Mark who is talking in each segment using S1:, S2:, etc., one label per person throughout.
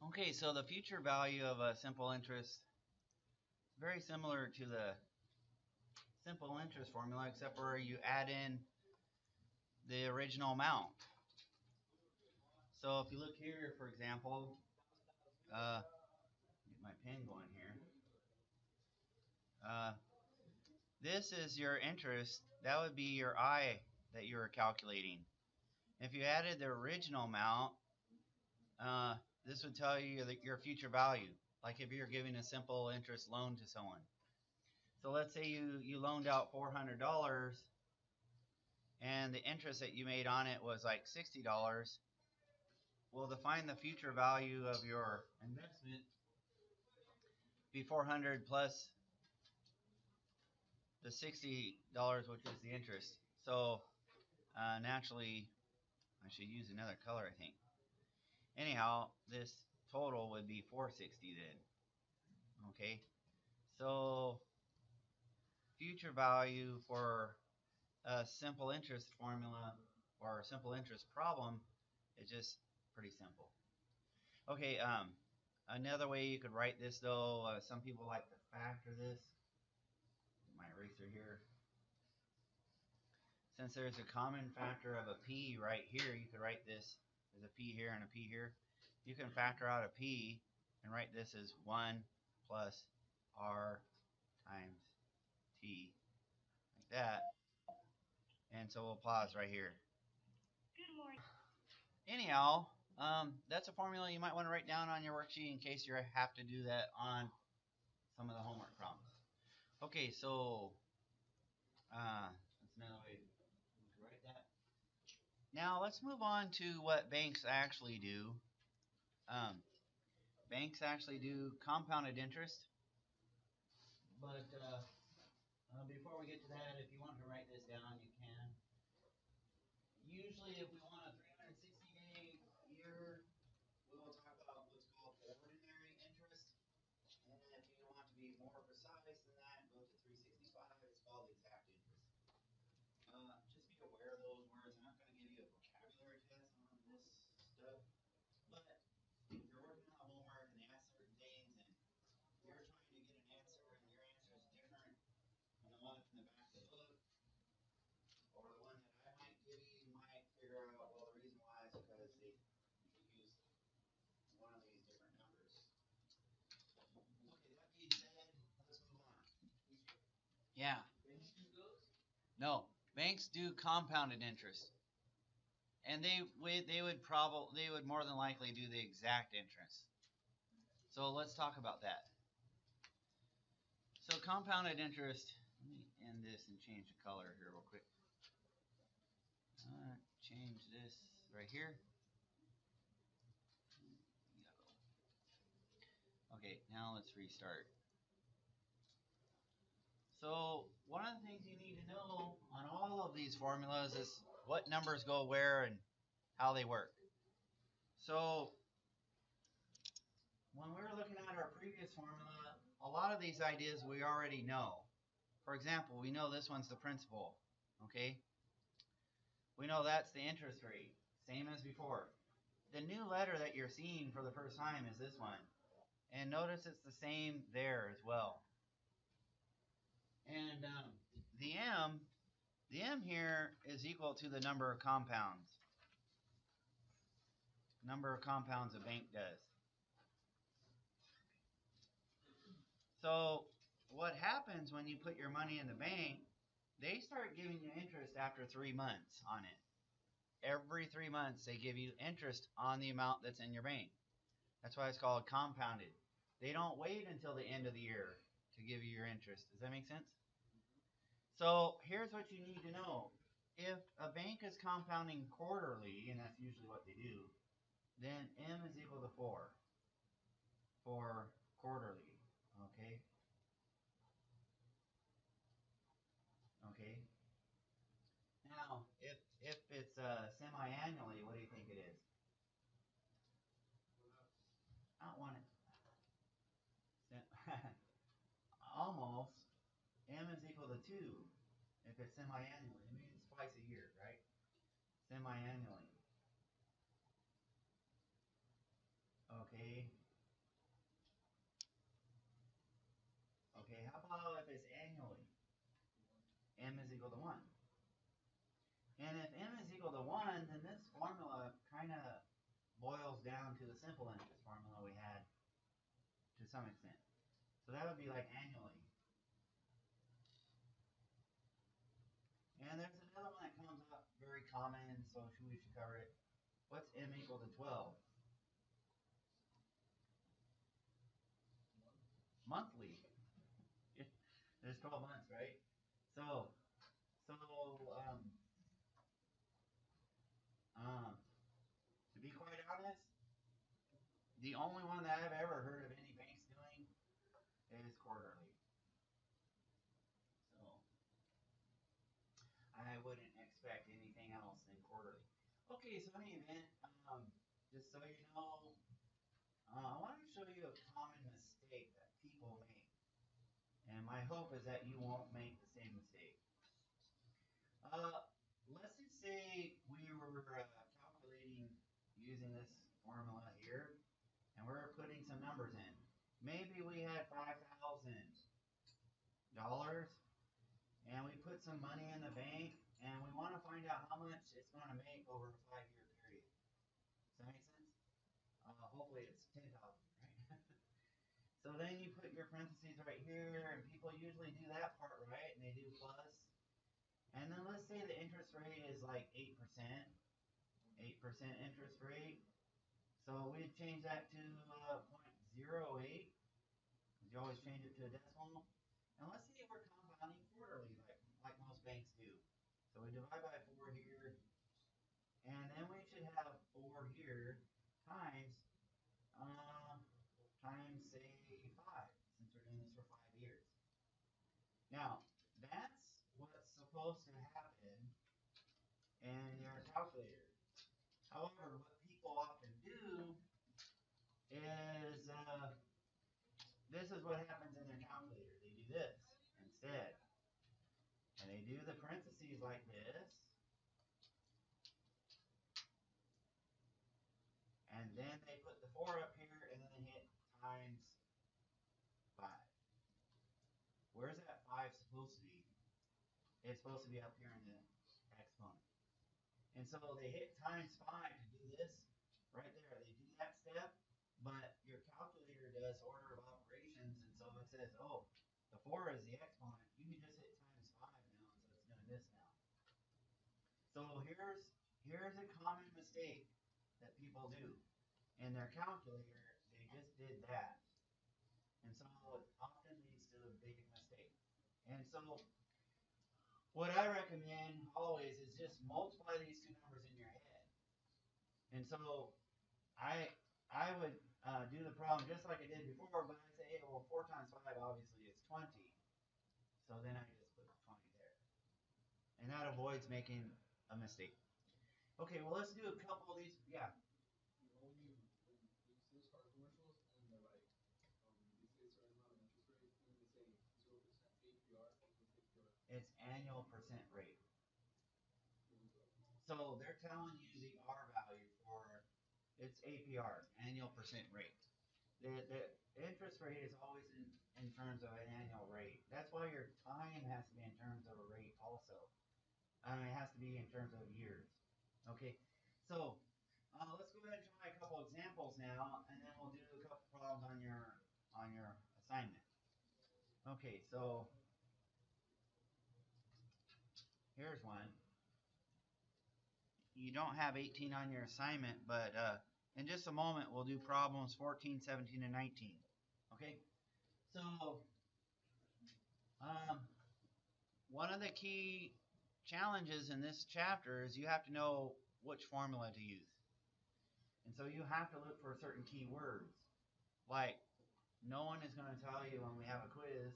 S1: Okay, so the future value of a simple interest is very similar to the simple interest formula, except where you add in the original amount. So if you look here, for example, get my pen going here. This is your interest. That would be your I that you were calculating. If you added the original amount, this would tell you your future value. Like if you're giving a simple interest loan to someone. So let's say you loaned out $400 and the interest that you made on it was like $60. Well, to find the future value of your investment, be 400 plus the $60, which is the interest. So naturally, I should use another color, I think. Anyhow, this total would be 460 then. Okay, so future value for a simple interest formula or a simple interest problem is just pretty simple. Okay, another way you could write this though, some people like to factor this. My eraser here. Since there's a common factor of a p right here, you could write this as a p here and a p here. You can factor out a p and write this as 1 plus r times t, like that. And so we'll pause right here. Good morning. Anyhow, that's a formula you might want to write down on your worksheet in case you have to do that on some of the homework problems. Okay, so that's another way to write that. Now let's move on to what banks actually do. Banks actually do compounded interest. But before we get to that, if you want to write this down, you can. Usually if we want a 360-day year, we will talk about what's called ordinary interest. And if you want to be more precise than that, go to 365. It's called exact interest. Just be aware of those words. I'm not going to give you a vocabulary test on this stuff. But if you're working on homework and they ask certain things and you're trying to get an answer and your answer is different from the one from the back of the book, or the one that I might give you might figure out, well, the reason why is because they use one of these different numbers. Okay, that being said, let's move on. Yeah. No, banks do compounded interest. And they would more than likely do the exact interest. So let's talk about that. So compounded interest, let me end this and change the color here real quick. Change this right here. Okay, now let's restart. So one of the things you need to know on all of these formulas is what numbers go where and how they work. So when we were looking at our previous formula, a lot of these ideas we already know. For example, we know this one's the principal, okay? We know that's the interest rate, same as before. The new letter that you're seeing for the first time is this one. And notice it's the same there as well. And the M here is equal to the number of compounds. Number of compounds a bank does. So what happens when you put your money in the bank, they start giving you interest after 3 months on it. Every 3 months they give you interest on the amount that's in your bank. That's why it's called compounded. They don't wait until the end of the year to give you your interest. Does that make sense? So here's what you need to know. If a bank is compounding quarterly, and that's usually what they do, then M is equal to 4 for quarterly. Okay? Okay? Now, if it's semi-annually, what do you think it is? I don't want it. Almost. M is equal to 2 if it's semi-annually. It means twice a year, right? Semi-annually. Okay. Okay. Okay, how about if it's annually? M is equal to 1. And if m is equal to 1, then this formula kind of boils down to the simple interest formula we had to some extent. So that would be like annually. And there's another one that comes up very common, so we should cover it. What's m equal to 12? Monthly. There's 12 months, right? So, um, to be quite honest, the only one that I've ever heard of any banks doing is quarterly. So, I wouldn't expect anything else than quarterly. Okay, so in any event, just so you know, I want to show you a common mistake that people make. And my hope is that you won't make the same mistake. Uh, let's just say we were calculating using this formula here, and we're putting some numbers in. Maybe we had $5,000, and we put some money in the bank, and we want to find out how much it's going to make over a 5-year period. Does that make sense? Hopefully it's 10,000, right? So then you put your parentheses right here, and people usually do that part right, and they do plus. And then let's say the interest rate is like 8%, 8% interest rate. So we'd change that to 0.08, because you always change it to a decimal. And let's say we're compounding quarterly, like most banks do. So we divide by 4 here, and then we should have 4 here times, say 5, since we're doing this for 5 years. Now, that's what's supposed to happen in your calculator. However, what people often do is, this is what happens in their calculator. They do this instead. And they do the parentheses like this. And then they put the 4 up here, and then they hit times 5. Where's that 5 supposed to be? It's supposed to be up here in the exponent. And so they hit times 5 to do this right there. They do that step, but your calculator does order of operations, and so it says, oh, the 4 is the exponent. You can just hit times 5 now, and so it's doing this now. So here's a common mistake that people do. In their calculator, they just did that. And so it often leads to a big mistake. And so what I recommend always is just multiply these two numbers in your head. And so I would do the problem just like I did before, but I say, hey, well, 4 times 5 obviously is 20. So then I just put 20 there. And that avoids making a mistake. Okay, well, let's do a couple of these. Yeah.
S2: When you see those car commercials and they're like, they say a certain amount of interest rate, and then they say 0% APR.
S1: It's annual percent rate. So they're telling you the R value for its APR, annual percent rate. The interest rate is always in terms of an annual rate. That's why your time has to be in terms of a rate also. I mean, it has to be in terms of years. Okay, so let's go ahead and try a couple examples now, and then we'll do a couple problems on your assignment. Okay, so here's one. You don't have 18 on your assignment, but in just a moment we'll do problems 14, 17, and 19. Okay, so one of the key challenges in this chapter is you have to know which formula to use. And so you have to look for certain key words. Like, no one is going to tell you when we have a quiz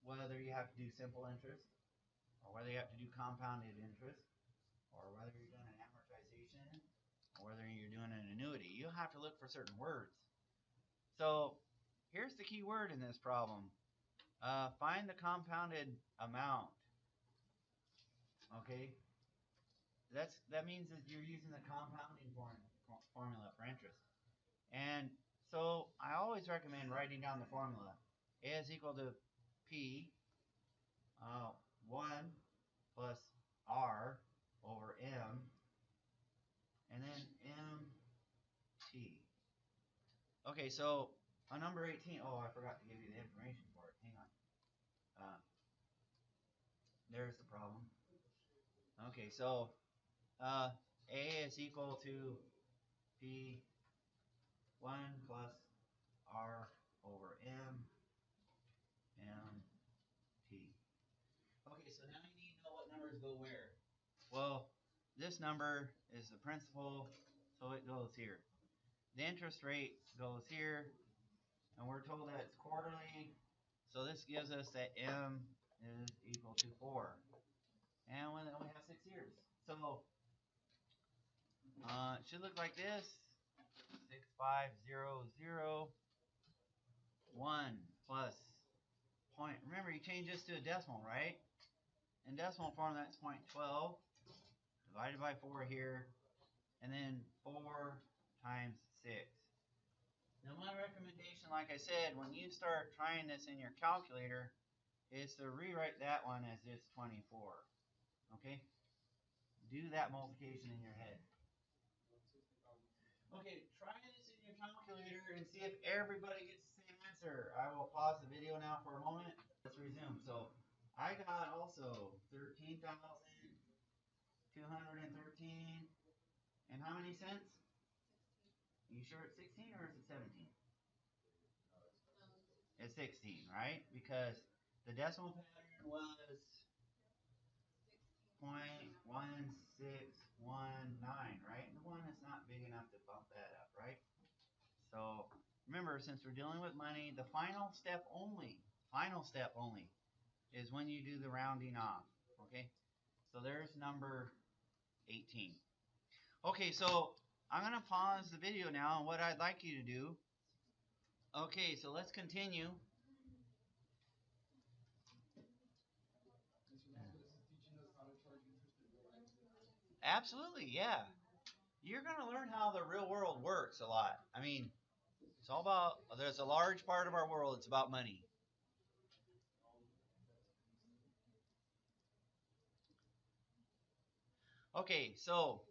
S1: whether you have to do simple interest, or whether you have to do compounded interest, or whether you're doing an amortization, or whether you're doing an annuity. You have to look for certain words. So here's the key word in this problem. Find the compounded amount. Okay? That means that you're using the compounding formula for interest. And So I always recommend writing down the formula. A is equal to P 1 plus R over M, and then MT. Okay, so on number 18, oh, I forgot to give you the information for it. Hang on. There's the problem. Okay, so A is equal to P 1 plus R over M T. Okay, so now you need to know what numbers go where. Well, this number is the principal, so it goes here. The interest rate goes here, and we're told that it's quarterly, so this gives us that M is equal to 4. And we have 6 years. So it should look like this. 65001 plus point. Remember, you change this to a decimal, right? In decimal form, that's 0.12 divided by 4 here, and then 4 times 6. Now, my recommendation, like I said, when you start trying this in your calculator, is to rewrite that one as just 24. Okay? Do that multiplication in your head. Okay, try this in your calculator and see if everybody gets the same answer. I will pause the video now for a moment. Let's resume. So I got also 13,213. And how many cents? You sure it's 16 or is it 17? It's 16, right? Because the decimal pattern was 0.1619, right? And the 1 is not big enough to bump that up, right? So remember, since we're dealing with money, the final step only is when you do the rounding off, okay? So there's number 18. Okay, so I'm going to pause the video now, and what I'd like you to do, okay, so let's continue. Absolutely, yeah. You're going to learn how the real world works a lot. I mean, it's all about, there's a large part of our world, it's about money. Okay, so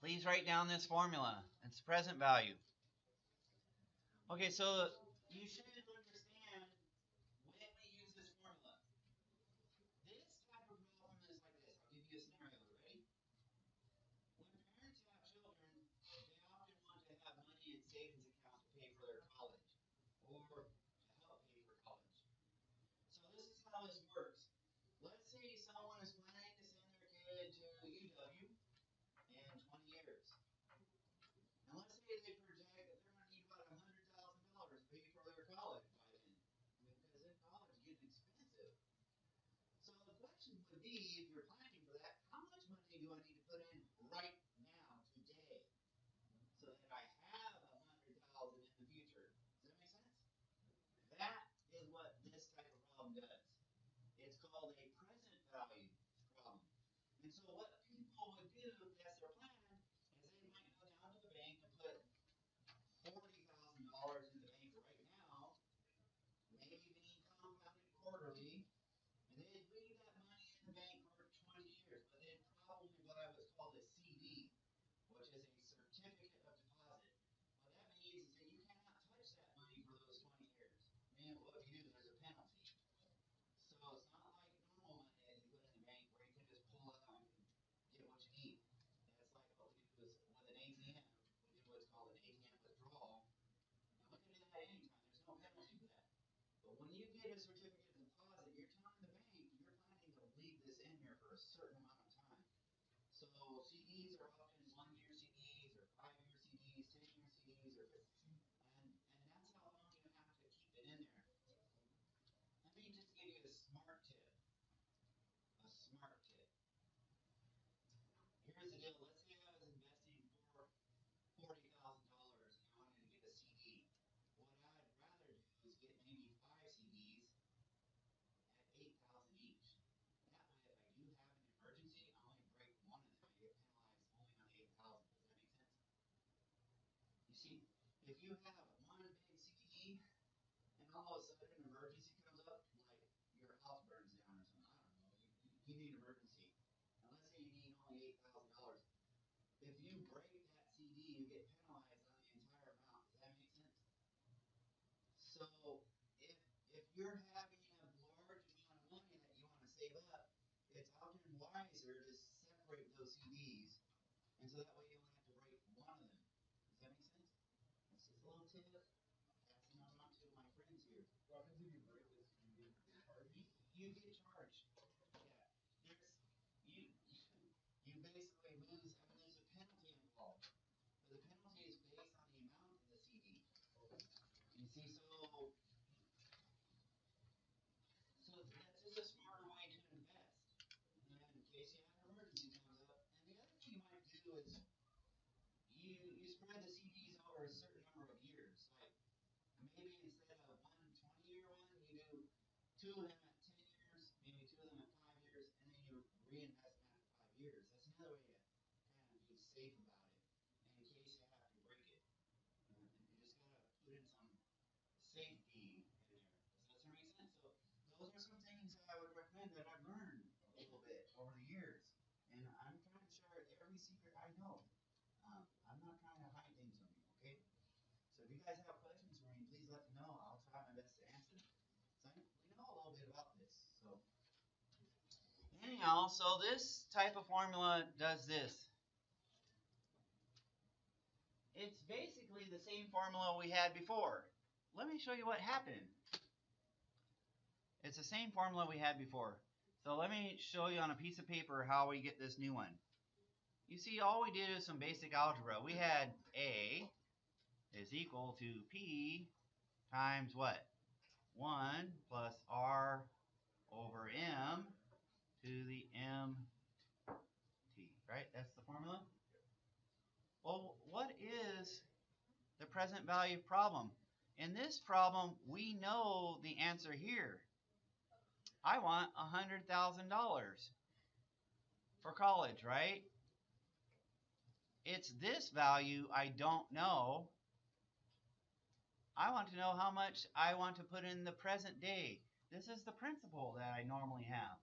S1: please write down this formula. It's the present value. Okay, so you should understand when we use this formula. This type of problem is like this. I'll give you a scenario. Ready? When parents have children, they often want to have money in savings accounts to pay for their college or to help pay for college. So this is how this works. Let's say someone is planning to send their kid to UW in 20 years. And let's say they project that they're going to need about $100,000 to pay for their college by then. Because in college is getting expensive. So the question would be, if you're planning for that, how much money do I need to put in right now, today, so that I have $100,000 in the future? Does that make sense? That is what this type of problem does. It's called a present value problem. And so what people would do, if that's their plan, is they might go down to the bank and put $40,000 in the bank right now, maybe being compounded quarterly, and they'd leave that money in the bank for 20 years, but they'd probably buy what's called a CD, which is a certificate of deposit. What that means is that you cannot touch that money for those 20 years. And what if you do, there's a penalty. So it's not like normal money that you put in the bank where you can just pull it out and get what you need. That's like what we do is with an ATM, we do what's called an ATM withdrawal. And we can do that anytime. There's no penalty for that. But when you get a certificate of deposit, you're telling the bank you're planning to leave this in here for a certain amount of time. So CDs are often 1-year CDs or 5-year CDs, 10-year CDs, or and that's how long you have to keep it in there. Let me just give you a smart tip. A smart tip. Here's the deal. Let's say I was investing for $40,000 and I wanted to get a CD. What I'd rather do is get maybe 5 CDs at 8,000 each. That way, if I do have an emergency, I only break one of them. I get penalized only on if you have one big CD and all of a sudden an emergency comes up, like your house burns down or something, I don't know, you need an emergency. And let's say you need only $8,000. If you break that CD, you get penalized on the entire amount. Does that make sense? So if you're having a large amount of money that you want to save up, it's often wiser to separate those CDs, and so that way you only have to break one of them. Does that make sense? That's just a little tip. Passing on to my friends here.
S2: What happens if you break this? You get charged?
S1: You get charged. Yeah. There's you basically lose. I mean, there's a penalty involved, but the penalty is based on the amount of the CD. You see, so that's just a smarter way to invest. And in case you have an emergency comes up. And the other thing you might do is you spread the CDs over a certain number of years. Like maybe instead of one 20-year one, you do two of them at 10 years, maybe two of them at 5 years, and then you reinvest them after 5 years. That's another way to kind of be safe about it. And in case you have to break it, you just gotta put in some safety in there. Does that make sense? So those are some things that I would recommend that I've learned a little bit over the years. And I'm trying to share every secret I know. I'm not trying to hide things from you, okay? So if you guys have questions for me, please let me know. I'll try my best to answer them. So we know a little bit about this. So anyhow, so this type of formula does this. It's basically the same formula we had before. Let me show you what happened. It's the same formula we had before. So let me show you on a piece of paper how we get this new one. You see, all we did is some basic algebra. We had A is equal to P times what? 1 plus R over M to the MT, right? That's the formula? Well, what is the present value problem? In this problem, we know the answer here. I want $100,000 for college, right? It's this value I don't know. I want to know how much I want to put in the present day. This is the principal that I normally have.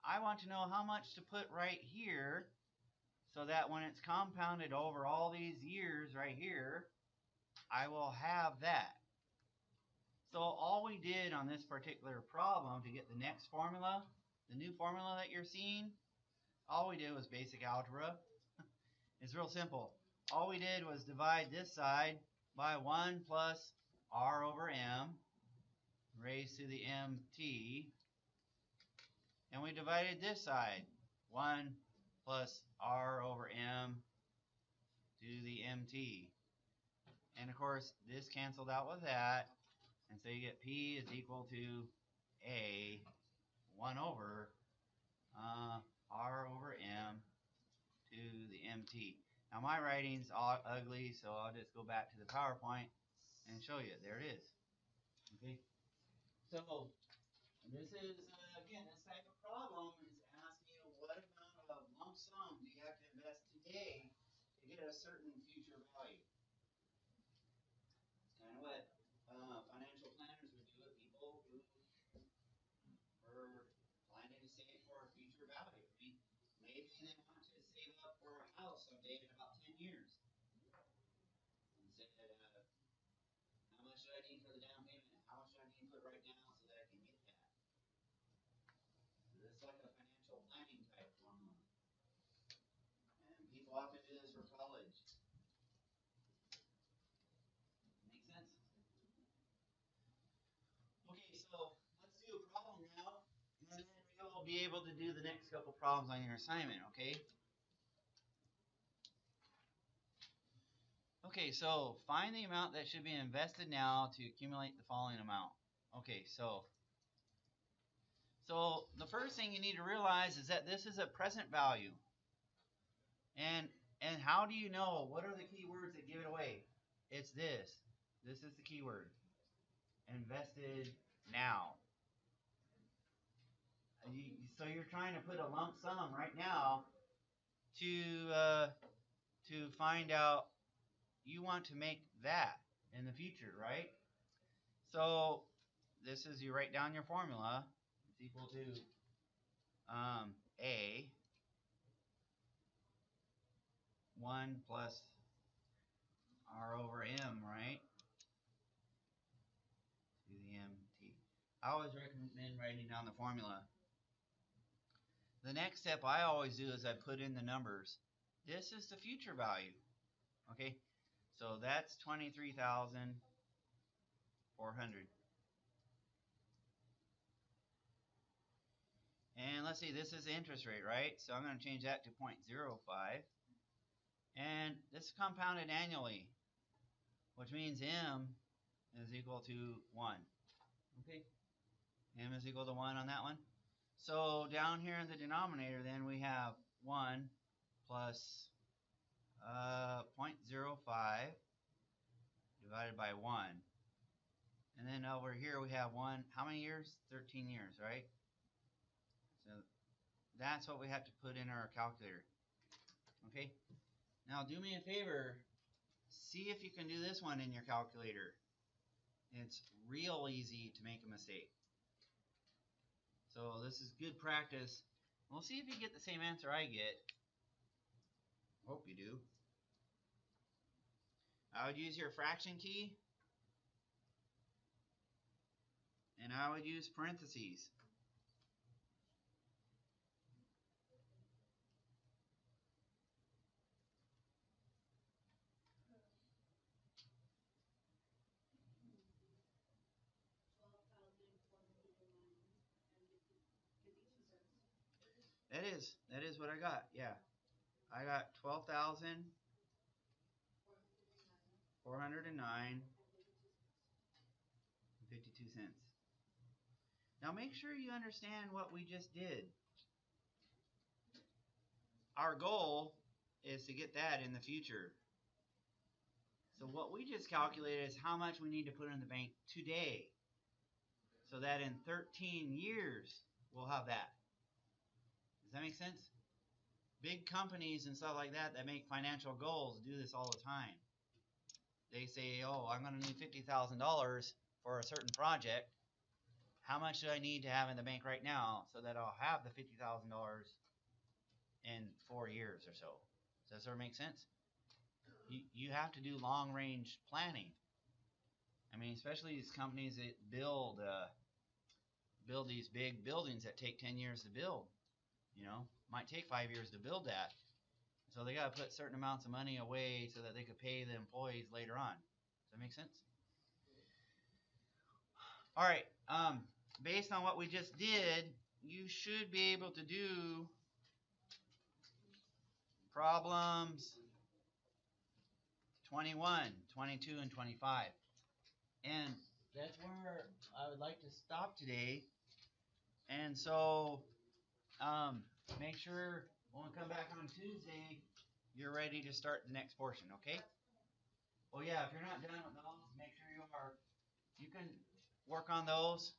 S1: I want to know how much to put right here so that when it's compounded over all these years right here, I will have that. So all we did on this particular problem to get the next formula, the new formula that you're seeing, all we did was basic algebra. It's real simple. All we did was divide this side by 1 plus r over m raised to the mt. And we divided this side, 1 plus r over m to the mt. And of course, this canceled out with that. And so you get P is equal to A 1 over R over M to the MT. Now my writing's all ugly, so I'll just go back to the PowerPoint and show you. There it is. Okay. So this is, again, this type of problem is asking you what amount of lump sum do you have to invest today to get a certain future value. It's kind of what financial planners would do with people who are planning to save for a future value. I mean, maybe they want to save up for a house someday in about 10 years. And said, how much do I need for the down payment? How much do I need to put right now so that I can get that? So it's like a financial planning type formula. And people often do this for college. Make sense? Okay, so let's do a problem now, and then you'll be able to do the next couple problems on your assignment, okay? Okay, so find the amount that should be invested now to accumulate the following amount. Okay, so the first thing you need to realize is that this is a present value. And how do you know? What are the key words that give it away? It's this. This is the key word. Invested now. So you're trying to put a lump sum right now to find out you want to make that. in the future, right? So this is, you write down your formula. It's equal to A 1 plus R over M, right? To the MT. I always recommend writing down the formula. The next step I always do is I put in the numbers. This is the future value. Okay, so that's 23,400. And let's see, this is the interest rate, right? So I'm going to change that to 0.05. And this is compounded annually, which means M is equal to 1. Okay, M is equal to 1 on that one. So down here in the denominator, then we have 1 plus 0.05 divided by 1. And then over here we have 1, how many years? 13 years, right? So that's what we have to put in our calculator. Okay? Now do me a favor, see if you can do this one in your calculator. It's real easy to make a mistake. So this is good practice. We'll see if you get the same answer I get. Hope you do. I would use your fraction key, and I would use parentheses. That is what I got. Yeah, I got 12,409.52. Now make sure you understand what we just did. Our goal is to get that in the future. So what we just calculated is how much we need to put in the bank today, so that in 13 years we'll have that. Does that make sense? Big companies and stuff like that make financial goals do this all the time. They say, oh, I'm going to need $50,000 for a certain project. How much do I need to have in the bank right now so that I'll have the $50,000 in 4 years or so? Does that sort of make sense? You have to do long-range planning. I mean, especially these companies that build these big buildings that take 10 years to build. You know, might take 5 years to build that. So they got to put certain amounts of money away so that they could pay the employees later on. Does that make sense? All right. Based on what we just did, you should be able to do problems 21, 22, and 25. And that's where I would like to stop today. And so make sure when we come back on Tuesday, you're ready to start the next portion, okay? Well, yeah, if you're not done with those, make sure you are. You can work on those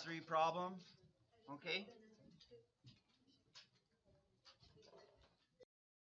S1: 3 problems, okay?